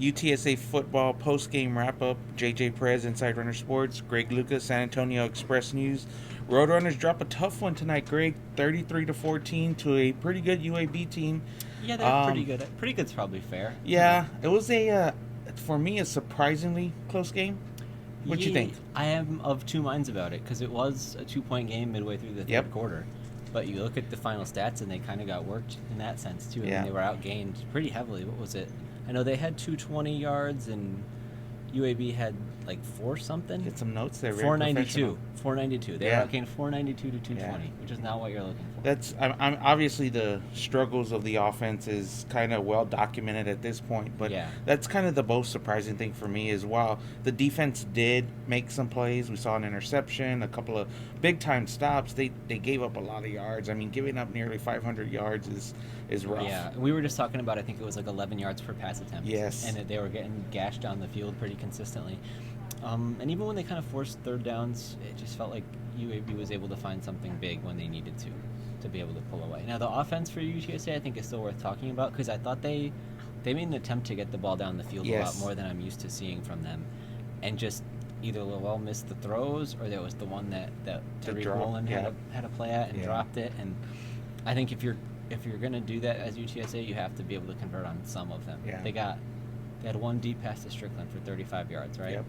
UTSA football post-game wrap-up. JJ Perez, Inside Runner Sports. Greg Luca, San Antonio Express News. Roadrunners drop a tough one tonight, Greg. 33-14 to a pretty good UAB team. Yeah, they're pretty good. Pretty good's probably fair. Yeah, it was for me, a surprisingly close game. What do you think? I am of two minds about it because it was a 2-point game midway through the third quarter. But you look at the final stats and they kind of got worked in that sense too. I mean, they were outgained pretty heavily. What was it? I know they had 220 yards and UAB had like 4 something. Get some notes there. 492. 492. They were outgained 492 to 220, which is not what you're looking for. I'm obviously the struggles of the offense is kind of well documented at this point, but that's kind of the most surprising thing for me is while the defense did make some plays, we saw an interception, a couple of big time stops. They gave up a lot of yards. I mean, giving up nearly 500 yards is rough. Yeah, we were just talking about, I think it was like 11 yards per pass attempt. Yes, and they were getting gashed down the field pretty consistently. And even when they kind of forced third downs, it just felt like UAB was able to find something big when they needed to be able to pull away. Now, the offense for UTSA I think is still worth talking about because I thought they made an attempt to get the ball down the field a lot more than I'm used to seeing from them. And just either Lowell missed the throws or there was the one that Tariq Woolen had a play at and dropped it. And I think if you're going to do that as UTSA, you have to be able to convert on some of them. Yeah. They had one deep pass to Strickland for 35 yards, right? Yep.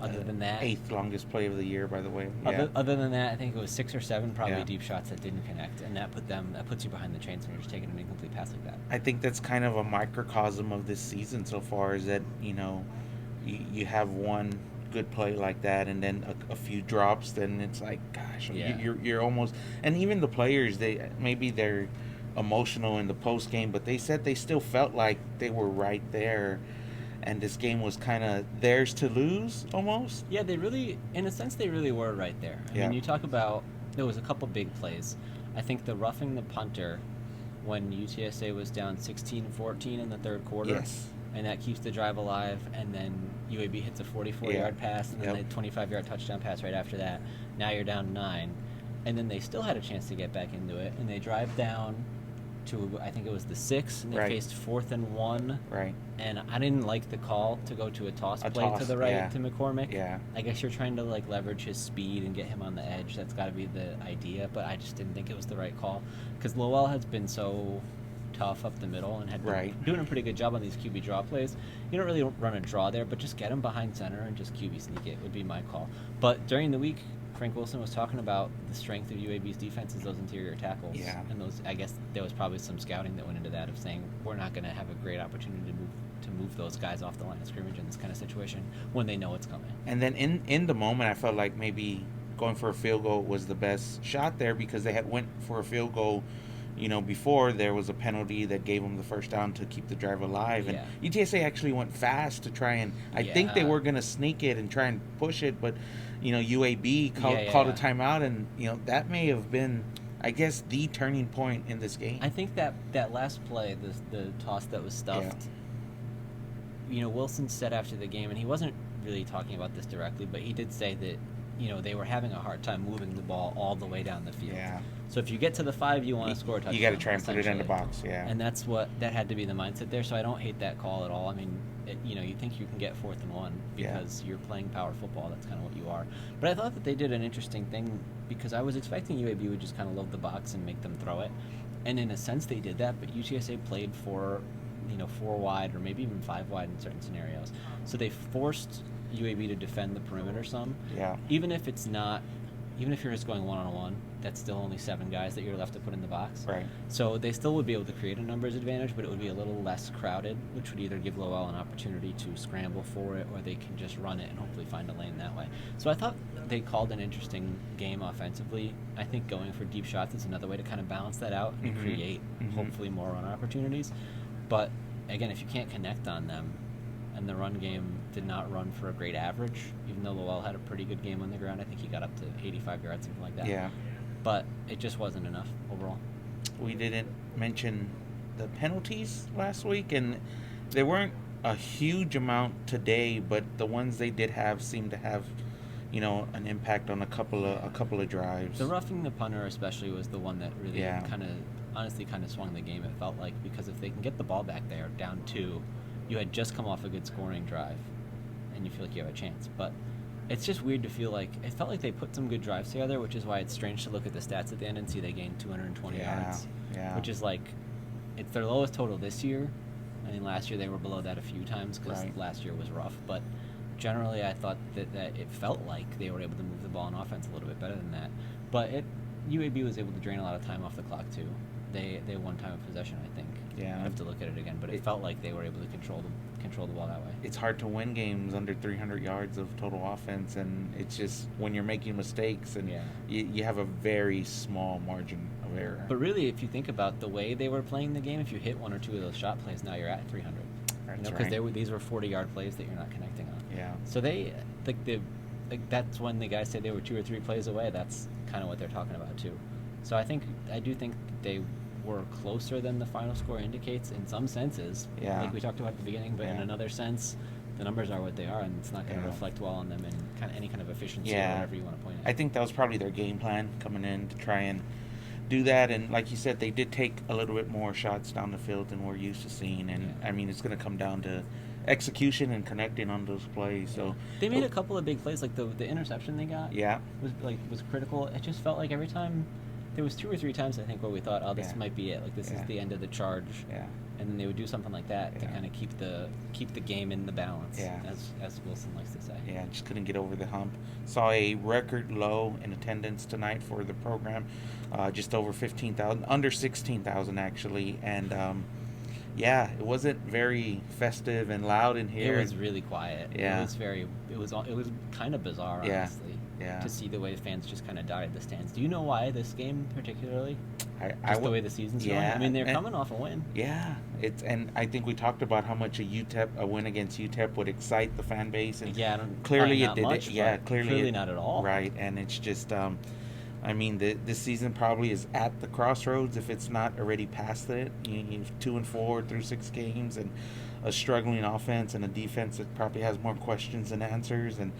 Other than that, 8th longest play of the year, by the way. Other than that, I think it was 6 or 7 probably deep shots that didn't connect, and that puts you behind the chains when you're just taking an incomplete pass like that. I think that's kind of a microcosm of this season so far. Is that you have one good play like that, and then a few drops, then it's like, gosh, you're almost. And even the players, they're emotional in the post game, but they said they still felt like they were right there. And this game was kind of theirs to lose, almost. Yeah, in a sense, they really were right there. I mean, you talk about, there was a couple big plays. I think the roughing the punter when UTSA was down 16-14 in the third quarter. Yes. And that keeps the drive alive. And then UAB hits a 44-yard pass, and then a 25-yard touchdown pass right after that. Now you're down 9. And then they still had a chance to get back into it. And they drive down to, I think it was the 6, and they faced 4th and 1. Right. And I didn't like the call to go to a toss play to the right to McCormick. Yeah. I guess you're trying to leverage his speed and get him on the edge. That's got to be the idea, but I just didn't think it was the right call because Lowell has been so tough up the middle and had been doing a pretty good job on these QB draw plays. You don't really run a draw there, but just get him behind center and just QB sneak it would be my call. But during the week, Frank Wilson was talking about the strength of UAB's defense is those interior tackles. Yeah. And those, I guess there was probably some scouting that went into that of saying we're not going to have a great opportunity to move those guys off the line of scrimmage in this kind of situation when they know it's coming. And then in the moment, I felt like maybe going for a field goal was the best shot there because they had went for a field goal, before there was a penalty that gave them the first down to keep the drive alive. And UTSA actually went fast to try and I think they were going to sneak it and try and push it, but UAB called a timeout, and that may have been, I guess, the turning point in this game. I think that last play, the toss that was stuffed, Wilson said after the game, and he wasn't really talking about this directly, but he did say that they were having a hard time moving the ball all the way down the field. Yeah. So if you get to the 5, you want to score a touchdown. You got to try and put it in the box, And that had to be the mindset there. So I don't hate that call at all. I mean, you think you can get 4th and 1 because you're playing power football. That's kind of what you are. But I thought that they did an interesting thing because I was expecting UAB would just kind of load the box and make them throw it. And in a sense, they did that. But UTSA played for 4 wide or maybe even 5 wide in certain scenarios. So they forced UAB to defend the perimeter some. Yeah. Even if you're just going one-on-one, that's still only 7 guys that you're left to put in the box. Right. So they still would be able to create a numbers advantage, but it would be a little less crowded, which would either give Lowell an opportunity to scramble for it or they can just run it and hopefully find a lane that way. So I thought they called an interesting game offensively. I think going for deep shots is another way to kind of balance that out and create hopefully more run opportunities. But again, if you can't connect on them, and the run game did not run for a great average, even though Lowell had a pretty good game on the ground. I think he got up to 85 yards, something like that. Yeah. But it just wasn't enough overall. We didn't mention the penalties last week, and there weren't a huge amount today, but the ones they did have seemed to have, an impact on a couple of drives. The roughing the punter especially was the one that really honestly kind of swung the game, it felt like, because if they can get the ball back there down 2, you had just come off a good scoring drive, and you feel like you have a chance. But it's just weird to feel like it felt like they put some good drives together, which is why it's strange to look at the stats at the end and see they gained 220 yards, which is like it's their lowest total this year. I mean, last year they were below that a few times because last year was rough. But generally, I thought that it felt like they were able to move the ball on offense a little bit better than that. But UAB was able to drain a lot of time off the clock too. They won time of possession, I think. Yeah. I have to look at it again, but it felt like they were able to control the ball that way. It's hard to win games under 300 yards of total offense, and it's just when you're making mistakes and you have a very small margin of error. But really, if you think about the way they were playing the game, if you hit one or two of those shot plays, now you're at 300. Because these were 40-yard plays that you're not connecting on. Yeah. So that's when the guys say they were 2 or 3 plays away. That's kind of what they're talking about too. So I do think they were closer than the final score indicates in some senses, like we talked about at the beginning, but in another sense, the numbers are what they are, and it's not going to reflect well on them in kind of any kind of efficiency or whatever you want to point at. I think that was probably their game plan coming in to try and do that, and like you said, they did take a little bit more shots down the field than we're used to seeing, and I mean, it's going to come down to execution and connecting on those plays. So they made a couple of big plays, like the interception they got. Was critical. It just felt like every time. There was 2 or 3 times I think where we thought, oh, this might be it. Like this is the end of the charge. And then they would do something like that to kind of keep the game in the balance. As Wilson likes to say. Yeah, just couldn't get over the hump. Saw a record low in attendance tonight for the program, just over 15,000, under 16,000 actually, and it wasn't very festive and loud in here. It was really quiet. It was kind of bizarre, honestly. To see the way fans just kind of died at the stands. Do you know why this game particularly? The way the season's going? I mean, they're coming off a win. And I think we talked about how much a win against UTEP would excite the fan base, and clearly it did. Clearly not at all. Right, and it's just, I mean, this season probably is at the crossroads if it's not already past it. You 2-4 through 6 games, and a struggling offense and a defense that probably has more questions than answers, and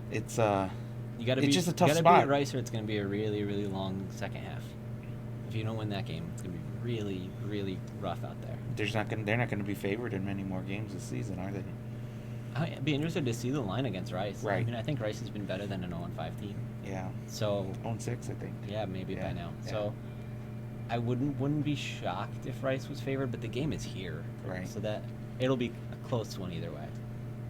it's it's just a tough spot. You got to be at Rice, or it's going to be a really, really long second half. If you don't win that game, it's going to be really, really rough out there. They're not going to be favored in many more games this season, are they? I'd be interested to see the line against Rice. Right. I mean, I think Rice has been better than an 0-5 team. Yeah. So 0-6, I think. Yeah, maybe by now. Yeah. So I wouldn't be shocked if Rice was favored, but the game is here. Right. So that it'll be a close one either way.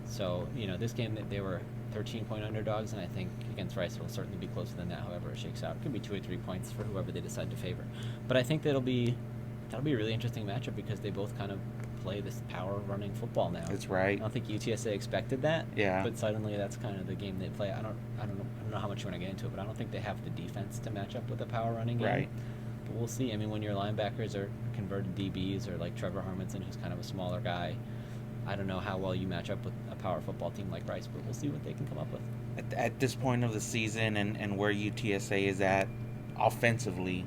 So this game they were 13-point underdogs, and I think against Rice it'll certainly be closer than that. However it shakes out, it could be 2 or 3 points for whoever they decide to favor. But I think that'll be a really interesting matchup because they both kind of play this power running football now. That's right. I don't think UTSA expected that. Yeah. But suddenly that's kind of the game they play. I don't know how much you want to get into it, but I don't think they have the defense to match up with a power running game. Right. But we'll see. I mean, when your linebackers are converted DBs or like Trevor Harmonson, who's kind of a smaller guy, I don't know how well you match up with a power football team like Rice, but we'll see what they can come up with. At this point of the season and where UTSA is at offensively,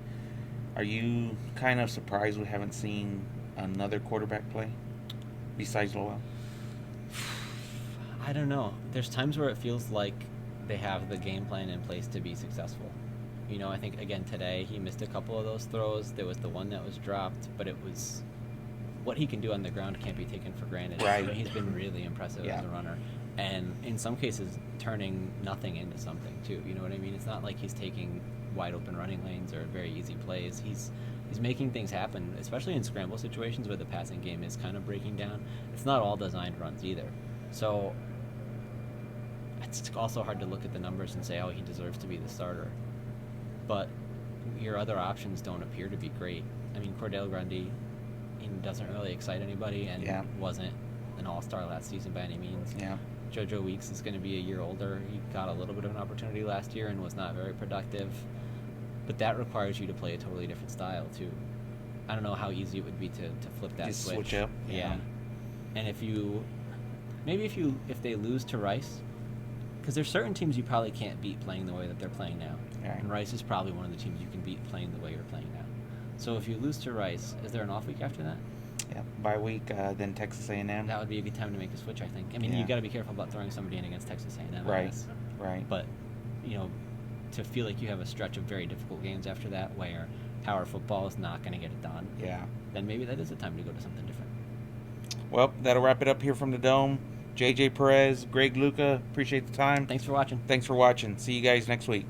are you kind of surprised we haven't seen another quarterback play besides Lowell? I don't know. There's times where it feels like they have the game plan in place to be successful. I think, again, today he missed a couple of those throws. There was the one that was dropped, but it was... What he can do on the ground can't be taken for granted. Right. He's been really impressive as a runner. And in some cases, turning nothing into something, too. You know what I mean? It's not like he's taking wide open running lanes or very easy plays. He's making things happen, especially in scramble situations where the passing game is kind of breaking down. It's not all designed runs either. So it's also hard to look at the numbers and say, oh, he deserves to be the starter. But your other options don't appear to be great. I mean, Cordell Grundy doesn't really excite anybody and wasn't an all-star last season by any means. Yeah. JoJo Weeks is going to be a year older. He got a little bit of an opportunity last year and was not very productive. But that requires you to play a totally different style, too. I don't know how easy it would be to flip that Just switch. Switch up. Yeah. And if they lose to Rice, because there's certain teams you probably can't beat playing the way that they're playing now. Right. And Rice is probably one of the teams you can beat playing the way you're playing now. So if you lose to Rice, is there an off week after that? Yeah, bye week, then Texas A&M. That would be a good time to make a switch, I think. I mean, you got to be careful about throwing somebody in against Texas A&M. Right. But, to feel like you have a stretch of very difficult games after that where power football is not going to get it done, then maybe that is a time to go to something different. Well, that'll wrap it up here from the Dome. JJ Perez, Greg Luca, appreciate the time. Thanks for watching. Thanks for watching. See you guys next week.